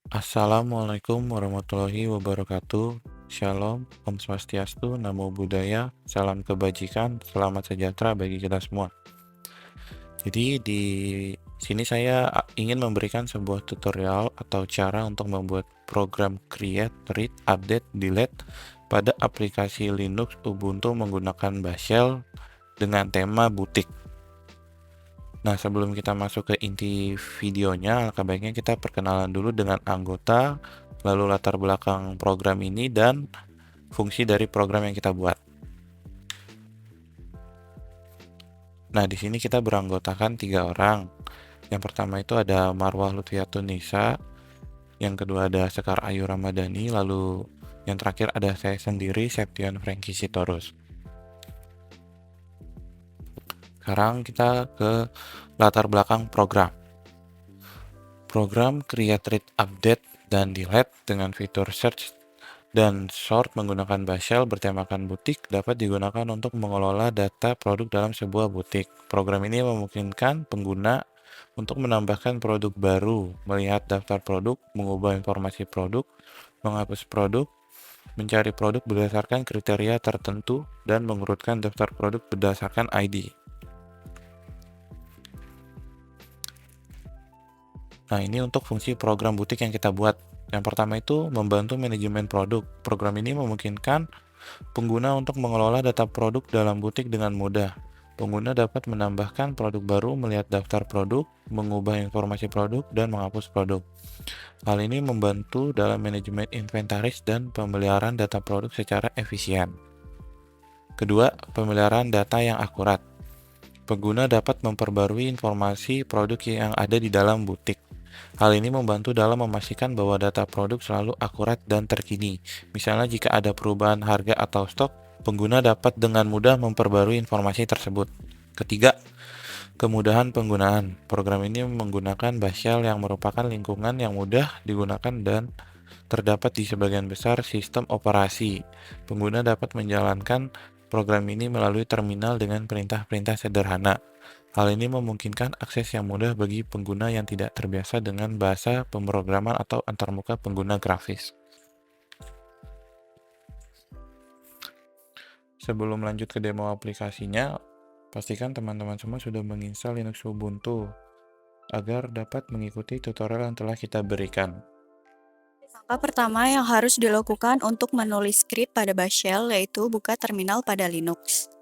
Assalamualaikum warahmatullahi wabarakatuh. Shalom, Om Swastiastu, Namo Buddhaya, salam kebajikan, selamat sejahtera bagi kita semua. Jadi di sini saya ingin memberikan sebuah tutorial atau cara untuk membuat program create, read, update, delete pada aplikasi Linux Ubuntu menggunakan Bash Shell dengan tema butik. Nah, sebelum kita masuk ke inti videonya, alangkah baiknya kita perkenalan dulu dengan anggota, lalu latar belakang program ini, dan fungsi dari program yang kita buat. Nah, di sini kita beranggotakan 3 orang. Yang pertama itu ada Marwah Lutfiatun Nisa, yang kedua ada Sekar Ayu Ramadhani, lalu yang terakhir ada saya sendiri, Septian Franky Sitorus. Sekarang kita ke latar belakang program. Program Create, Read, Update, dan Delete dengan fitur Search dan Sort menggunakan Bash Shell bertemakan butik dapat digunakan untuk mengelola data produk dalam sebuah butik. Program ini memungkinkan pengguna untuk menambahkan produk baru, melihat daftar produk, mengubah informasi produk, menghapus produk, mencari produk berdasarkan kriteria tertentu, dan mengurutkan daftar produk berdasarkan ID. Nah, ini untuk fungsi program butik yang kita buat. Yang pertama itu membantu manajemen produk. Program ini memungkinkan pengguna untuk mengelola data produk dalam butik dengan mudah. Pengguna dapat menambahkan produk baru, melihat daftar produk, mengubah informasi produk, dan menghapus produk. Hal ini membantu dalam manajemen inventaris dan pemeliharaan data produk secara efisien. Kedua, pemeliharaan data yang akurat. Pengguna dapat memperbarui informasi produk yang ada di dalam butik. Hal ini membantu dalam memastikan bahwa data produk selalu akurat dan terkini. Misalnya jika ada perubahan harga atau stok, pengguna dapat dengan mudah memperbarui informasi tersebut. Ketiga, kemudahan penggunaan. Program ini menggunakan Bash Shell yang merupakan lingkungan yang mudah digunakan dan terdapat di sebagian besar sistem operasi. Pengguna dapat menjalankan program ini melalui terminal dengan perintah-perintah sederhana. Hal ini memungkinkan akses yang mudah bagi pengguna yang tidak terbiasa dengan bahasa pemrograman atau antarmuka pengguna grafis. Sebelum lanjut ke demo aplikasinya, pastikan teman-teman semua sudah menginstal Linux Ubuntu agar dapat mengikuti tutorial yang telah kita berikan. Langkah pertama yang harus dilakukan untuk menulis skrip pada Bash Shell yaitu buka terminal pada Linux.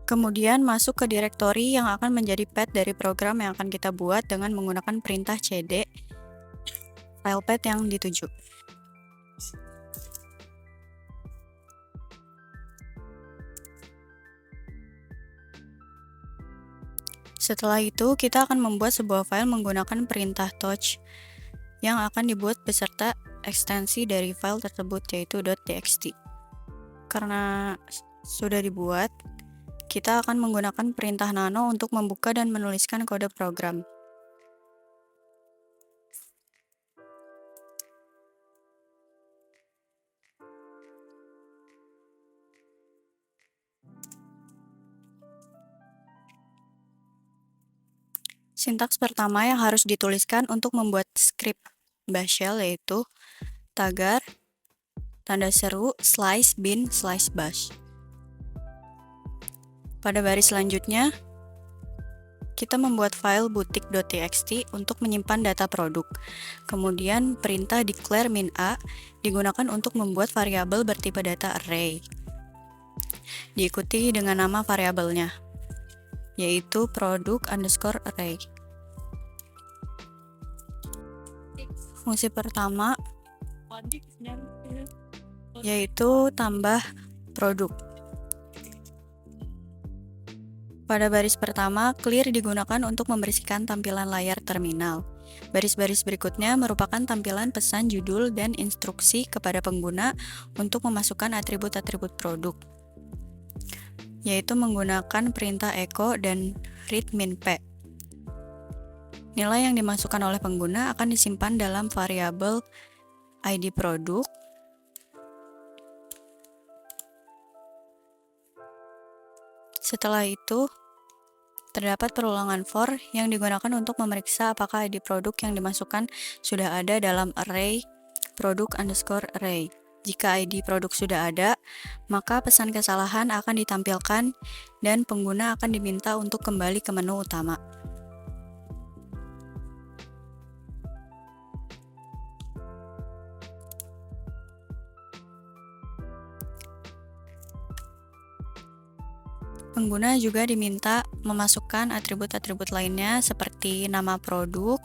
Kemudian masuk ke direktori yang akan menjadi path dari program yang akan kita buat dengan menggunakan perintah cd file path yang dituju. Setelah itu, kita akan membuat sebuah file menggunakan perintah touch yang akan dibuat beserta ekstensi dari file tersebut yaitu .txt. Karena sudah dibuat, kita akan menggunakan perintah nano untuk membuka dan menuliskan kode program. Sintaks pertama yang harus dituliskan untuk membuat skrip Bash Shell yaitu tagar, tanda seru, slice bin, slice bash. Pada baris selanjutnya, kita membuat file butik.txt untuk menyimpan data produk. Kemudian perintah declare min a digunakan untuk membuat variabel bertipe data array. Diikuti dengan nama variabelnya, yaitu produk underscore array. Fungsi pertama yaitu tambah produk. Pada baris pertama, clear digunakan untuk membersihkan tampilan layar terminal. Baris-baris berikutnya merupakan tampilan pesan judul dan instruksi kepada pengguna untuk memasukkan atribut-atribut produk, yaitu menggunakan perintah echo dan read min p. Nilai yang dimasukkan oleh pengguna akan disimpan dalam variabel ID produk Setelah itu, Terdapat perulangan for yang digunakan untuk memeriksa apakah ID produk yang dimasukkan sudah ada dalam array produk_array. Jika ID produk sudah ada, maka pesan kesalahan akan ditampilkan dan pengguna akan diminta untuk kembali ke menu utama. Pengguna juga diminta memasukkan atribut-atribut lainnya seperti nama produk,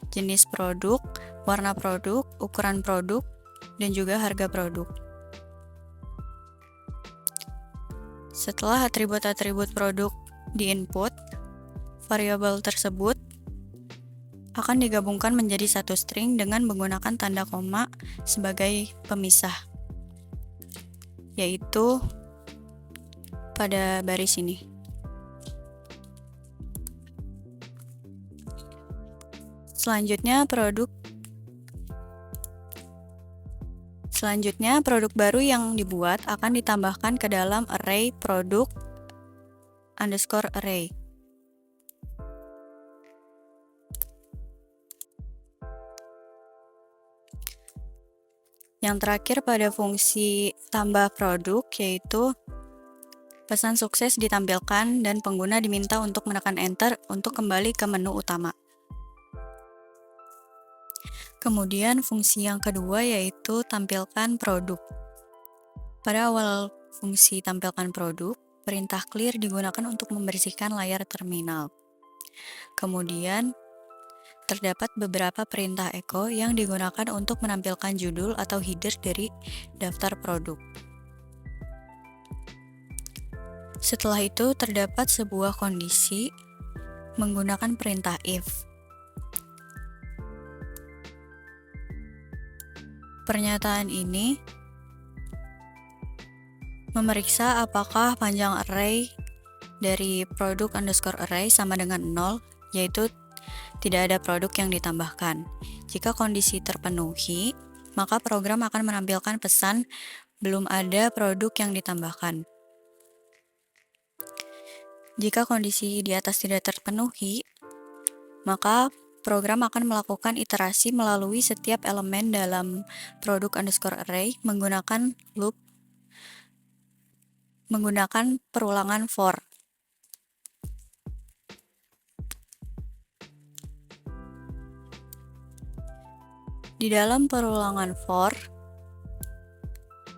jenis produk, warna produk, ukuran produk, dan juga harga produk. Setelah atribut-atribut produk diinput, variabel tersebut akan digabungkan menjadi satu string dengan menggunakan tanda koma sebagai pemisah, yaitu pada baris ini. Selanjutnya produk baru yang dibuat akan ditambahkan ke dalam array produk_array. Yang terakhir pada fungsi tambah produk, yaitu pesan sukses ditampilkan dan pengguna diminta untuk menekan enter untuk kembali ke menu utama. Kemudian fungsi yang kedua yaitu tampilkan produk. Pada awal fungsi tampilkan produk, perintah clear digunakan untuk membersihkan layar terminal. Kemudian terdapat beberapa perintah echo yang digunakan untuk menampilkan judul atau header dari daftar produk. Setelah itu, terdapat sebuah kondisi menggunakan perintah if. Pernyataan ini memeriksa apakah panjang array dari produk_array sama dengan 0, yaitu tidak ada produk yang ditambahkan. Jika kondisi terpenuhi, maka program akan menampilkan pesan belum ada produk yang ditambahkan. Jika kondisi di atas tidak terpenuhi, maka program akan melakukan iterasi melalui setiap elemen dalam produk_array menggunakan loop menggunakan perulangan for. Di dalam perulangan for,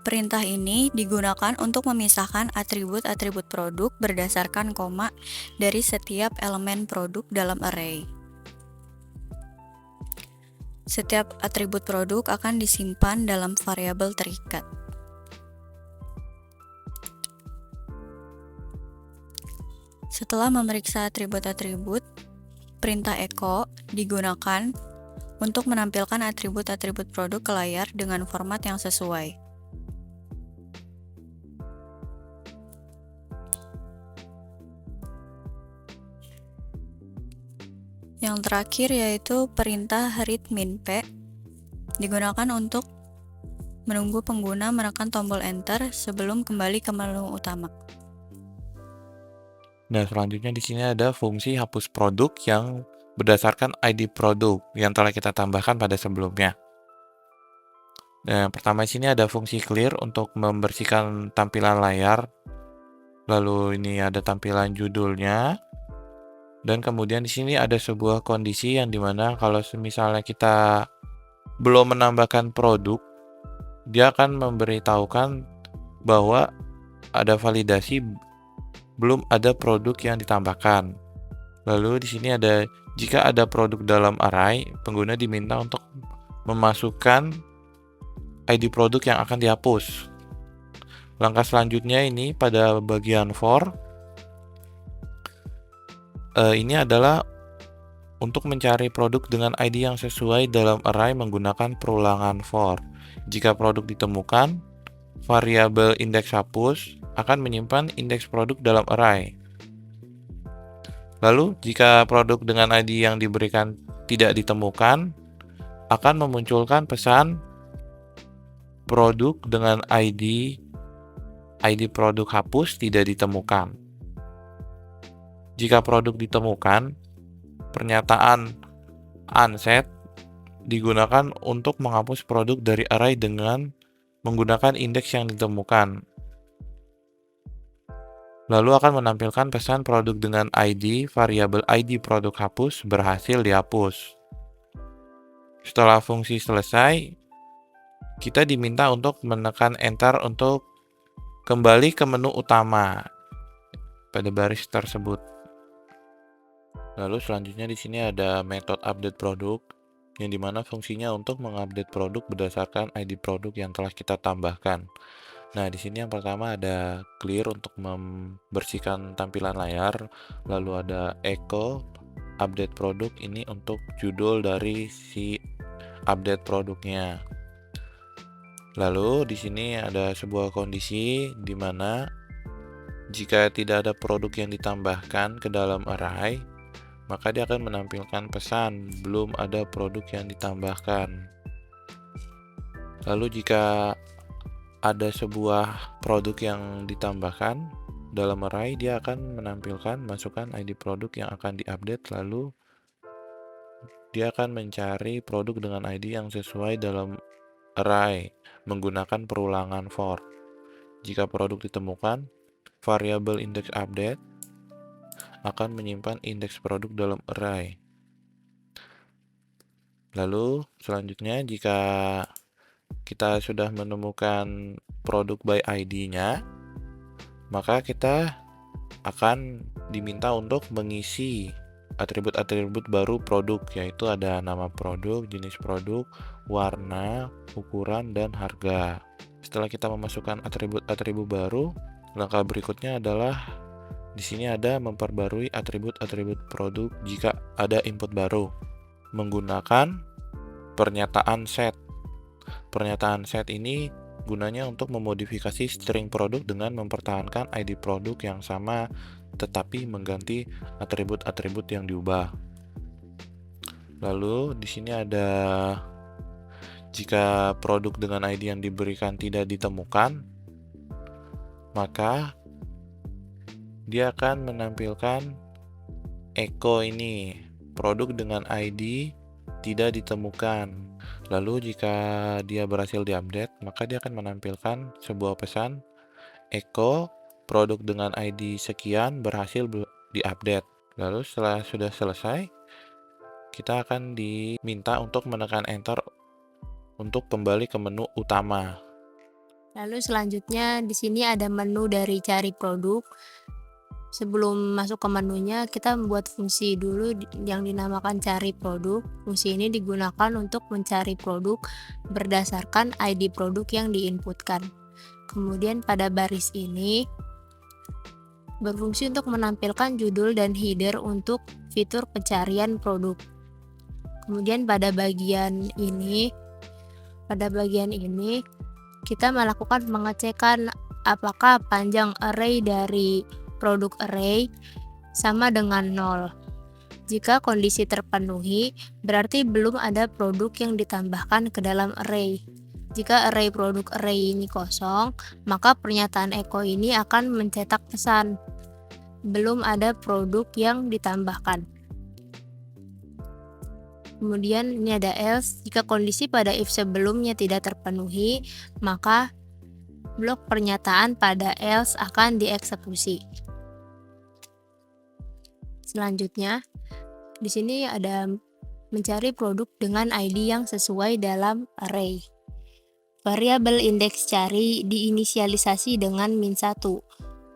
perintah ini digunakan untuk memisahkan atribut-atribut produk berdasarkan koma dari setiap elemen produk dalam array. Setiap atribut produk akan disimpan dalam variabel terikat. Setelah memeriksa atribut-atribut, perintah echo digunakan untuk menampilkan atribut-atribut produk ke layar dengan format yang sesuai. Yang terakhir yaitu perintah read_min_p digunakan untuk menunggu pengguna menekan tombol enter sebelum kembali ke menu utama. Nah, selanjutnya di sini ada fungsi hapus produk yang berdasarkan ID produk yang telah kita tambahkan pada sebelumnya. Nah, yang pertama di sini ada fungsi clear untuk membersihkan tampilan layar. Lalu ini ada tampilan judulnya. Dan kemudian di sini ada sebuah kondisi yang dimana kalau misalnya kita belum menambahkan produk, dia akan memberitahukan bahwa ada validasi belum ada produk yang ditambahkan. Lalu di sini ada jika ada produk dalam array, pengguna diminta untuk memasukkan ID produk yang akan dihapus. Langkah selanjutnya ini pada bagian for, ini adalah untuk mencari produk dengan ID yang sesuai dalam array menggunakan perulangan for. Jika produk ditemukan, variabel indeks hapus akan menyimpan indeks produk dalam array. Lalu, jika produk dengan ID yang diberikan tidak ditemukan, akan memunculkan pesan produk dengan ID produk hapus tidak ditemukan. Jika produk ditemukan, pernyataan unset digunakan untuk menghapus produk dari array dengan menggunakan indeks yang ditemukan. Lalu akan menampilkan pesan produk dengan ID, variabel ID produk hapus berhasil dihapus. Setelah fungsi selesai, kita diminta untuk menekan Enter untuk kembali ke menu utama pada baris tersebut. Lalu selanjutnya di sini ada metode update produk, yang dimana fungsinya untuk mengupdate produk berdasarkan ID produk yang telah kita tambahkan. Nah, di sini yang pertama ada clear untuk membersihkan tampilan layar, lalu ada echo update produk, ini untuk judul dari si update produknya. Lalu di sini ada sebuah kondisi di mana jika tidak ada produk yang ditambahkan ke dalam array, maka dia akan menampilkan pesan belum ada produk yang ditambahkan. Lalu jika ada sebuah produk yang ditambahkan dalam array, dia akan menampilkan masukkan ID produk yang akan diupdate, lalu dia akan mencari produk dengan ID yang sesuai dalam array menggunakan perulangan for. Jika produk ditemukan, variabel index update akan menyimpan indeks produk dalam array. Lalu selanjutnya jika kita sudah menemukan produk by ID-nya, maka kita akan diminta untuk mengisi atribut-atribut baru produk, yaitu ada nama produk, jenis produk, warna, ukuran, dan harga. Setelah kita memasukkan atribut-atribut baru, langkah berikutnya adalah di sini ada memperbarui atribut-atribut produk jika ada input baru menggunakan pernyataan set. Pernyataan set ini gunanya untuk memodifikasi string produk dengan mempertahankan ID produk yang sama tetapi mengganti atribut-atribut yang diubah. Lalu di sini ada jika produk dengan ID yang diberikan tidak ditemukan, maka dia akan menampilkan echo ini, produk dengan ID tidak ditemukan. Lalu jika dia berhasil diupdate, maka dia akan menampilkan sebuah pesan echo produk dengan ID sekian berhasil diupdate. Lalu setelah sudah selesai, kita akan diminta untuk menekan enter untuk kembali ke menu utama. Lalu selanjutnya di sini ada menu dari cari produk. Sebelum masuk ke menunya, kita membuat fungsi dulu yang dinamakan cari produk. Fungsi ini digunakan untuk mencari produk berdasarkan ID produk yang diinputkan. Kemudian pada baris ini berfungsi untuk menampilkan judul dan header untuk fitur pencarian produk. Kemudian pada bagian ini kita melakukan pengecekan apakah panjang array dari produk array sama dengan 0. Jika kondisi terpenuhi, berarti belum ada produk yang ditambahkan ke dalam array. Jika array produk array ini kosong, maka pernyataan echo ini akan mencetak pesan belum ada produk yang ditambahkan. Kemudian ini ada else. Jika kondisi pada if sebelumnya tidak terpenuhi, maka blok pernyataan pada else akan dieksekusi. Selanjutnya, di sini ada mencari produk dengan ID yang sesuai dalam array. Variabel indeks cari diinisialisasi dengan -1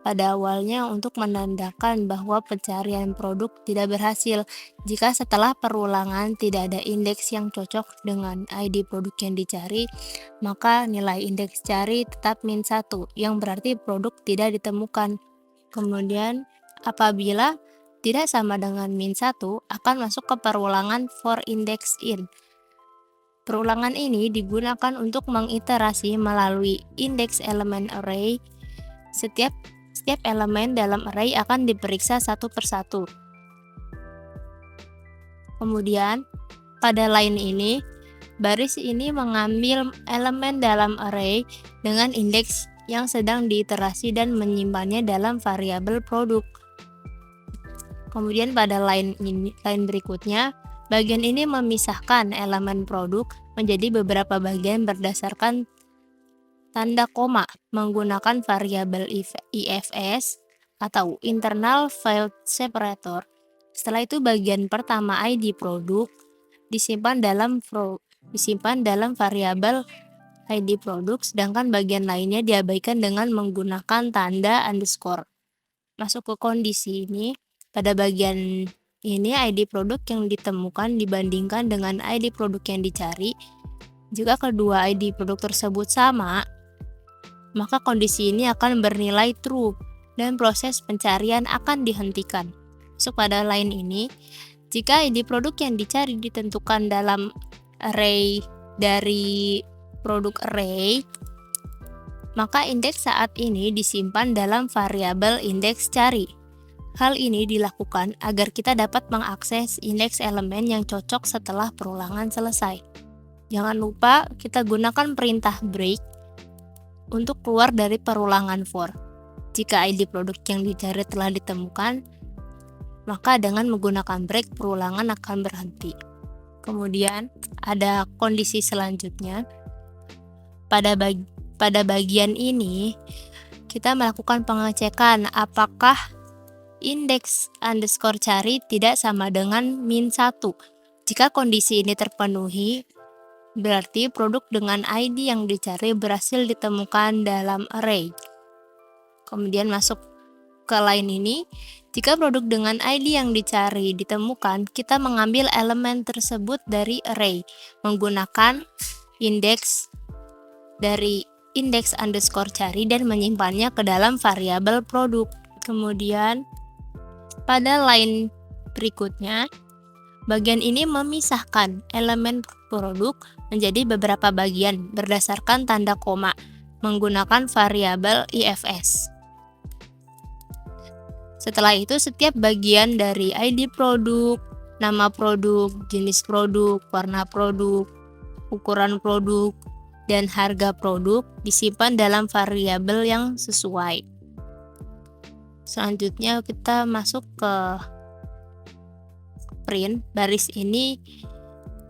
pada awalnya untuk menandakan bahwa pencarian produk tidak berhasil jika setelah perulangan tidak ada indeks yang cocok dengan ID produk yang dicari, maka nilai indeks cari tetap -1 yang berarti produk tidak ditemukan. Kemudian apabila tidak sama dengan -1 akan masuk ke perulangan for index in. Perulangan ini digunakan untuk mengiterasi melalui indeks elemen array. Setiap elemen dalam array akan diperiksa satu persatu. Kemudian pada line ini, baris ini mengambil elemen dalam array dengan indeks yang sedang diiterasi dan menyimpannya dalam variabel produk. Kemudian pada line berikutnya, bagian ini memisahkan elemen produk menjadi beberapa bagian berdasarkan tanda koma menggunakan variabel IFS atau internal file separator. Setelah itu bagian pertama ID produk disimpan dalam variabel ID produk, sedangkan bagian lainnya diabaikan dengan menggunakan tanda underscore. Masuk ke kondisi ini, pada bagian ini ID produk yang ditemukan dibandingkan dengan ID produk yang dicari. Jika kedua ID produk tersebut sama, maka kondisi ini akan bernilai true dan proses pencarian akan dihentikan. Masuk pada line ini, jika ID produk yang dicari ditentukan dalam array dari produk array, maka indeks saat ini disimpan dalam variabel indeks cari. Hal ini dilakukan agar kita dapat mengakses indeks elemen yang cocok setelah perulangan selesai. Jangan lupa kita gunakan perintah break untuk keluar dari perulangan for. Jika ID produk yang dicari telah ditemukan, maka dengan menggunakan break perulangan akan berhenti. Kemudian ada kondisi selanjutnya. Pada bagian ini kita melakukan pengecekan apakah indeks underscore cari tidak sama dengan -1. Jika kondisi ini terpenuhi, berarti produk dengan ID yang dicari berhasil ditemukan dalam array. Kemudian masuk ke line ini, jika produk dengan ID yang dicari ditemukan, kita mengambil elemen tersebut dari array menggunakan indeks dari indeks underscore cari dan menyimpannya ke dalam variabel produk. Kemudian pada line berikutnya, bagian ini memisahkan elemen produk menjadi beberapa bagian berdasarkan tanda koma menggunakan variabel IFS. Setelah itu, setiap bagian dari ID produk, nama produk, jenis produk, warna produk, ukuran produk, dan harga produk disimpan dalam variabel yang sesuai. Selanjutnya kita masuk ke print. Baris ini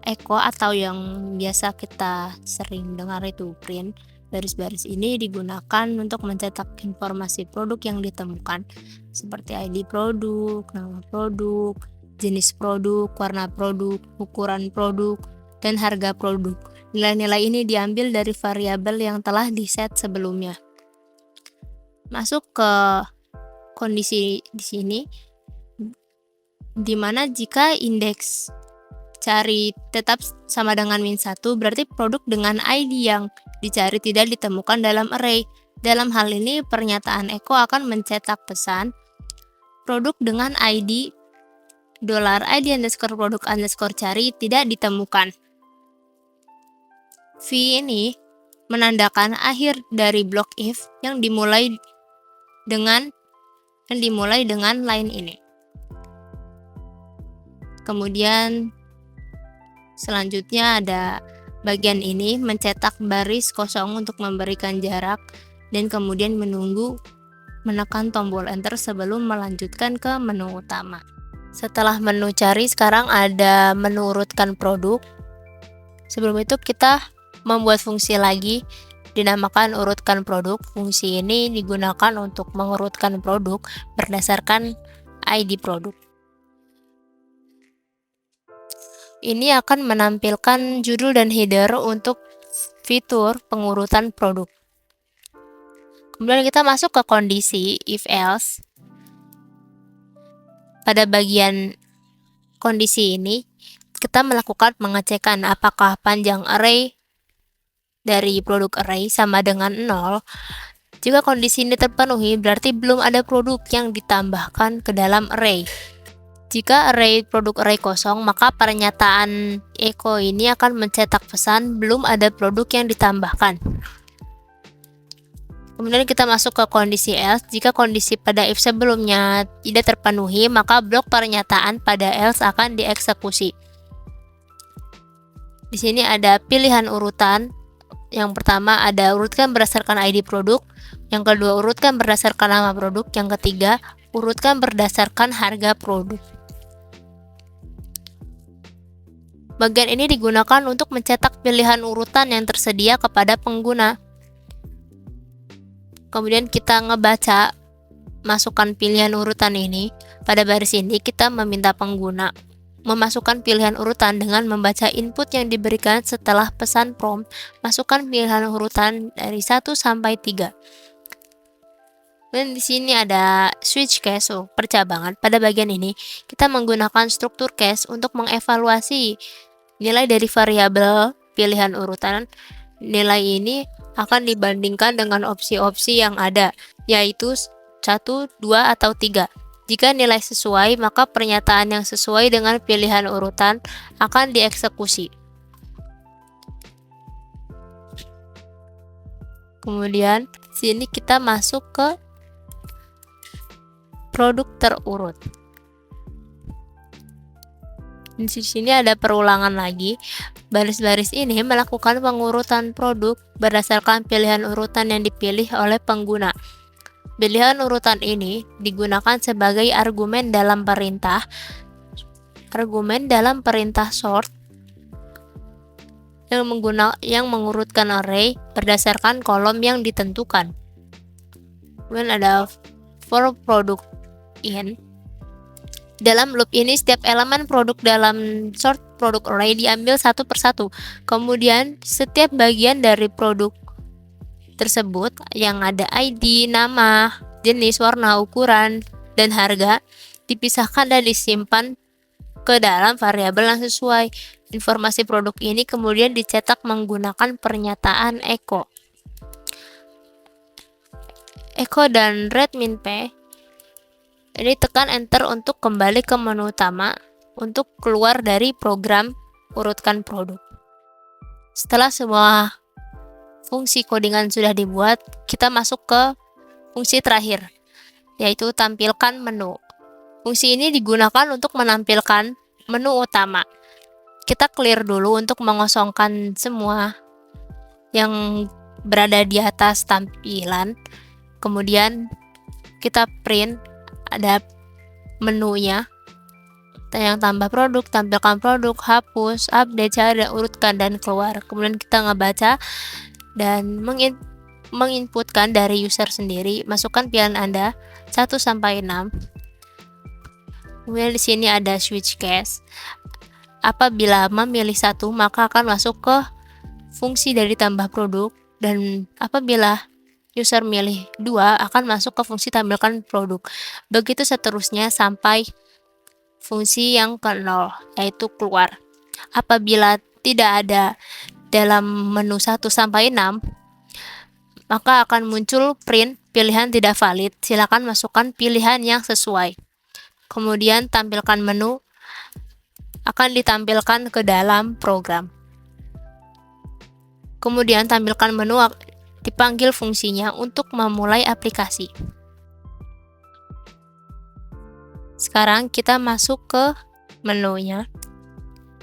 echo atau yang biasa kita sering dengar itu print. Baris-baris ini digunakan untuk mencetak informasi produk yang ditemukan seperti ID produk, nama produk, jenis produk, warna produk, ukuran produk, dan harga produk. Nilai-nilai ini diambil dari variabel yang telah diset sebelumnya. Masuk ke kondisi di sini, di mana jika indeks cari tetap sama dengan -1, berarti produk dengan ID yang dicari tidak ditemukan dalam array. Dalam hal ini, pernyataan echo akan mencetak pesan produk dengan ID $id underscore produk underscore cari tidak ditemukan. V ini menandakan akhir dari blok if yang dimulai dengan line ini. Kemudian selanjutnya ada bagian ini mencetak baris kosong untuk memberikan jarak dan kemudian menekan tombol enter sebelum melanjutkan ke menu utama. Setelah menu cari, sekarang ada menu urutkan produk. Sebelum itu kita membuat fungsi lagi dinamakan urutkan produk. Fungsi ini digunakan untuk mengurutkan produk berdasarkan ID produk. Ini akan menampilkan judul dan header untuk fitur pengurutan produk. Kemudian kita masuk ke kondisi if else. Pada bagian kondisi ini, kita melakukan pengecekan apakah panjang array dari produk array sama dengan 0. Jika kondisi ini terpenuhi, berarti belum ada produk yang ditambahkan ke dalam array. Jika array produk array kosong, maka pernyataan echo ini akan mencetak pesan belum ada produk yang ditambahkan. Kemudian kita masuk ke kondisi else. Jika kondisi pada if sebelumnya tidak terpenuhi, maka blok pernyataan pada else akan dieksekusi. Di sini ada pilihan urutan. Yang pertama ada urutkan berdasarkan ID produk, yang kedua urutkan berdasarkan nama produk, yang ketiga urutkan berdasarkan harga produk. Bagian ini digunakan untuk mencetak pilihan urutan yang tersedia kepada pengguna. Kemudian kita ngebaca masukkan pilihan urutan ini. Pada baris ini kita meminta pengguna memasukkan pilihan urutan dengan membaca input yang diberikan setelah pesan prompt. Masukkan pilihan urutan dari 1 sampai 3. Dan di sini ada switch case, percabangan. Pada bagian ini kita menggunakan struktur case untuk mengevaluasi nilai dari variabel pilihan urutan. Nilai ini akan dibandingkan dengan opsi-opsi yang ada, yaitu 1, 2, atau 3. Jika nilai sesuai, maka pernyataan yang sesuai dengan pilihan urutan akan dieksekusi. Kemudian, sini kita masuk ke produk terurut. Di sini ada perulangan lagi. Baris-baris ini melakukan pengurutan produk berdasarkan pilihan urutan yang dipilih oleh pengguna. Pilihan urutan ini digunakan sebagai argumen dalam perintah sort yang mengurutkan array berdasarkan kolom yang ditentukan. Kemudian ada for product in. Dalam loop ini, setiap elemen produk dalam sort product array diambil satu persatu. Kemudian, setiap bagian dari produk tersebut yang ada ID, nama, jenis, warna, ukuran, dan harga dipisahkan dan disimpan ke dalam variabel yang sesuai. Informasi produk ini kemudian dicetak menggunakan pernyataan echo. Echo dan read min p. Ini tekan enter untuk kembali ke menu utama untuk keluar dari program urutkan produk. Setelah semua fungsi codingan sudah dibuat, kita masuk ke fungsi terakhir, yaitu tampilkan menu. Fungsi ini digunakan untuk menampilkan menu utama. Kita clear dulu untuk mengosongkan semua yang berada di atas tampilan. Kemudian kita print, ada menunya, yang tambah produk, tampilkan produk, hapus, update, cari, dan urutkan, dan keluar. Kemudian kita ngebaca dan menginputkan dari user sendiri. Masukkan pilihan Anda 1 sampai 6. Kemudian di sini ada switch case. Apabila memilih 1, maka akan masuk ke fungsi dari tambah produk, dan apabila user milih 2 akan masuk ke fungsi tampilkan produk. Begitu seterusnya sampai fungsi yang ke-0, yaitu keluar. Apabila tidak ada dalam menu 1 sampai 6, maka akan muncul print pilihan tidak valid. Silakan masukkan pilihan yang sesuai. Kemudian tampilkan menu akan ditampilkan ke dalam program. Kemudian tampilkan menu dipanggil fungsinya untuk memulai aplikasi. Sekarang kita masuk ke menunya.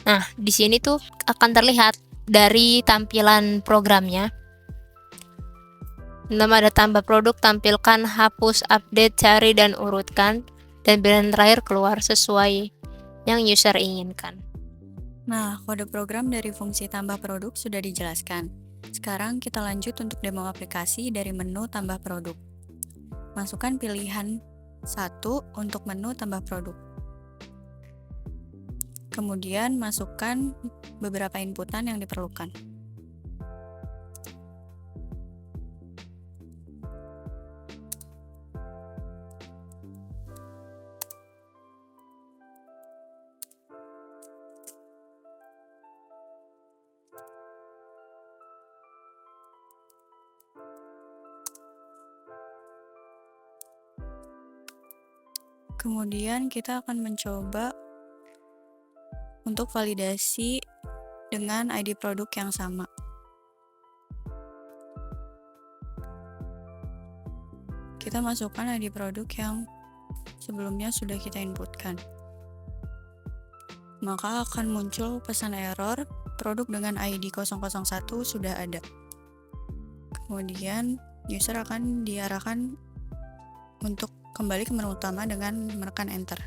Nah, di sini tuh akan terlihat dari tampilan programnya. Nama ada tambah produk, tampilkan, hapus, update, cari, dan urutkan. Dan pilihan terakhir keluar sesuai yang user inginkan. Nah, kode program dari fungsi tambah produk sudah dijelaskan. Sekarang kita lanjut untuk demo aplikasi dari menu tambah produk. Masukkan pilihan 1 untuk menu tambah produk. Kemudian masukkan beberapa inputan yang diperlukan. Kemudian kita akan mencoba untuk validasi dengan ID produk yang sama. Kita masukkan ID produk yang sebelumnya sudah kita inputkan. Maka akan muncul pesan error, produk dengan ID 001 sudah ada. Kemudian user akan diarahkan untuk kembali ke menu utama dengan menekan enter.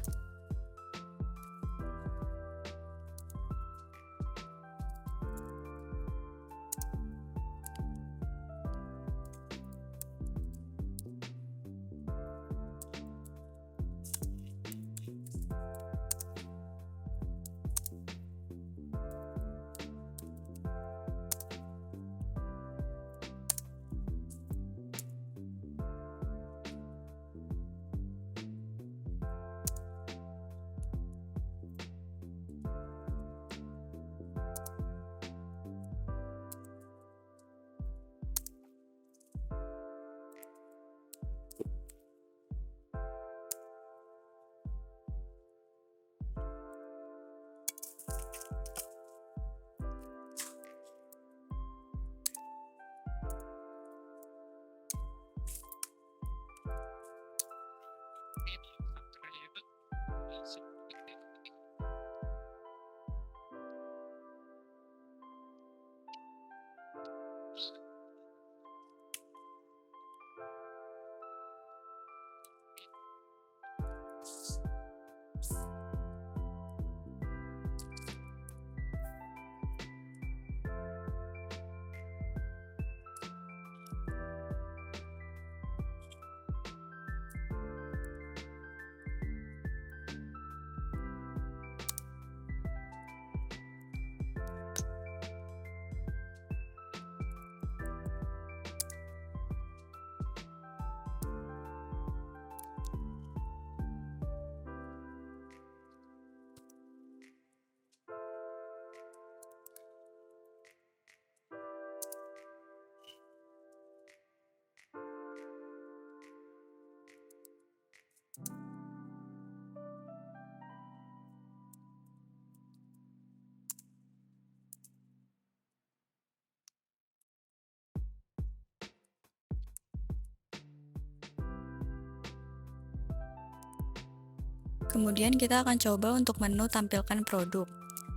Kemudian kita akan coba untuk menu tampilkan produk.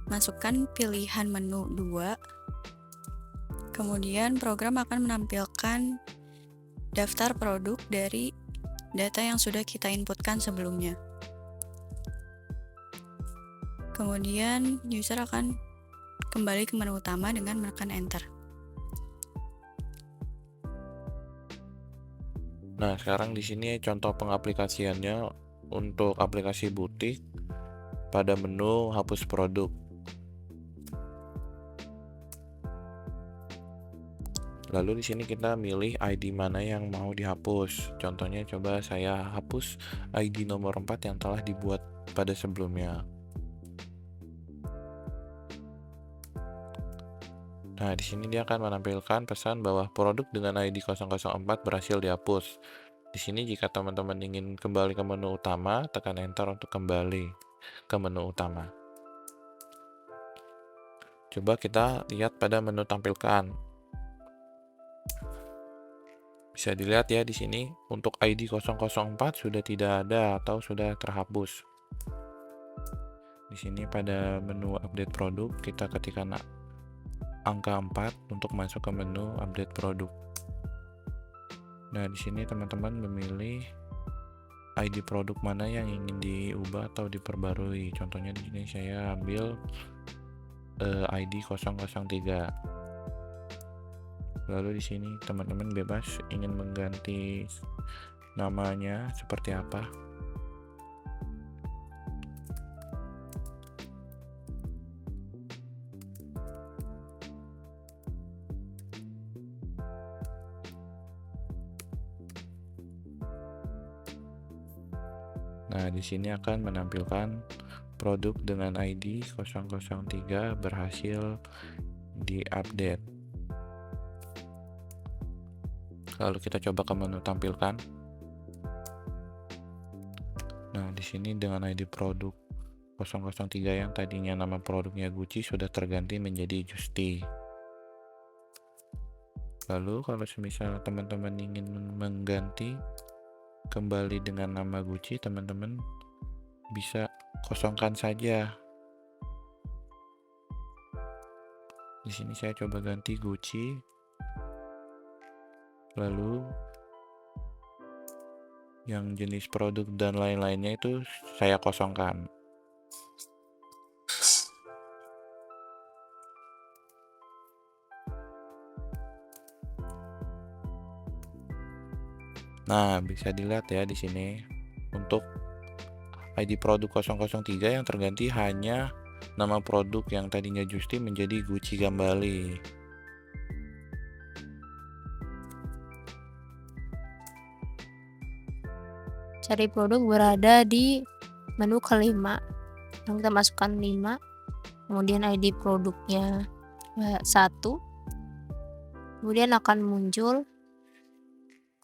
Masukkan pilihan menu 2. Kemudian program akan menampilkan daftar produk dari data yang sudah kita inputkan sebelumnya. Kemudian user akan kembali ke menu utama dengan menekan enter. Nah, sekarang di sini contoh pengaplikasiannya untuk aplikasi butik pada menu hapus produk. Lalu di sini kita milih ID mana yang mau dihapus. Contohnya coba saya hapus ID nomor 4 yang telah dibuat pada sebelumnya. Nah, di sini dia akan menampilkan pesan bahwa produk dengan ID 004 berhasil dihapus. Di sini jika teman-teman ingin kembali ke menu utama, tekan enter untuk kembali ke menu utama. Coba kita lihat pada menu tampilkan. Bisa dilihat ya di sini untuk ID 004 sudah tidak ada atau sudah terhapus. Di sini pada menu update produk kita ketikkan angka 4 untuk masuk ke menu update produk. Nah, di sini teman-teman memilih ID produk mana yang ingin diubah atau diperbarui. Contohnya di sini saya ambil ID 003. Lalu di sini teman-teman bebas ingin mengganti namanya seperti apa. Nah, di sini akan menampilkan produk dengan ID 003 berhasil diupdate. Lalu kita coba ke menu tampilkan. Nah, di sini dengan ID produk 003 yang tadinya nama produknya Gucci sudah terganti menjadi Justi. Lalu kalau semisal teman-teman ingin mengganti kembali dengan nama Gucci, teman-teman bisa kosongkan saja. Di sini saya coba ganti Gucci. Lalu yang jenis produk dan lain-lainnya itu saya kosongkan. Nah, bisa dilihat ya di sini untuk ID produk 003 yang terganti hanya nama produk yang tadinya Justi menjadi Gucci kembali. Cari produk berada di menu kelima. Kita masukkan 5, kemudian ID produknya 1, kemudian akan muncul,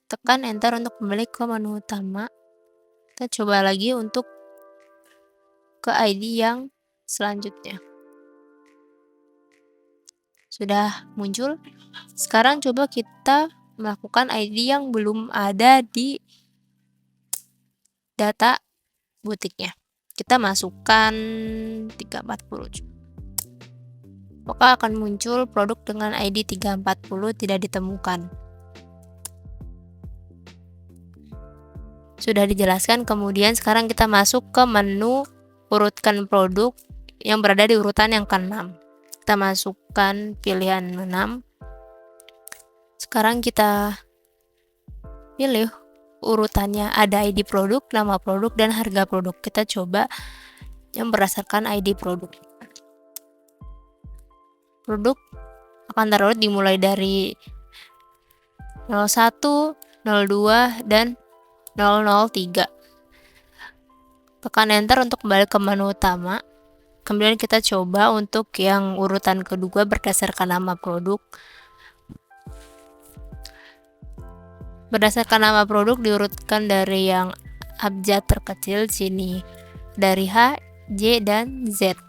tekan enter untuk kembali ke menu utama. Kita coba lagi untuk ke ID yang selanjutnya. Sudah muncul. Sekarang coba kita melakukan ID yang belum ada di data butiknya. Kita masukkan 340. Maka akan muncul produk dengan ID 340 tidak ditemukan. Sudah dijelaskan, kemudian sekarang kita masuk ke menu urutkan produk yang berada di urutan yang ke-6. Kita masukkan pilihan 6. Sekarang kita pilih urutannya, ada ID produk, nama produk, dan harga produk. Kita coba yang berdasarkan ID produk. Produk akan terurut dimulai dari 01, 02, dan 003. Tekan enter untuk kembali ke menu utama. Kemudian kita coba untuk yang urutan kedua berdasarkan nama produk. Berdasarkan nama produk diurutkan dari yang abjad terkecil sini, dari H, J, dan Z.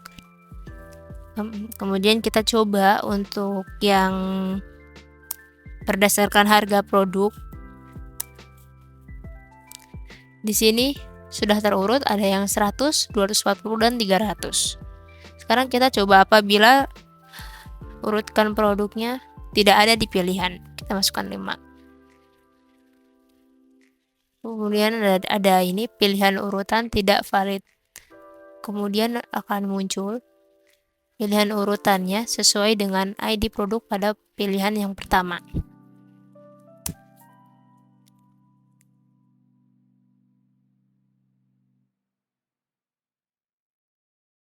Kemudian kita coba untuk yang berdasarkan harga produk. Di sini sudah terurut, ada yang 100, 240, dan 300. Sekarang kita coba apabila urutkan produknya tidak ada di pilihan. Kita masukkan 5. Kemudian ada ini pilihan urutan tidak valid. Kemudian akan muncul pilihan urutannya sesuai dengan ID produk pada pilihan yang pertama.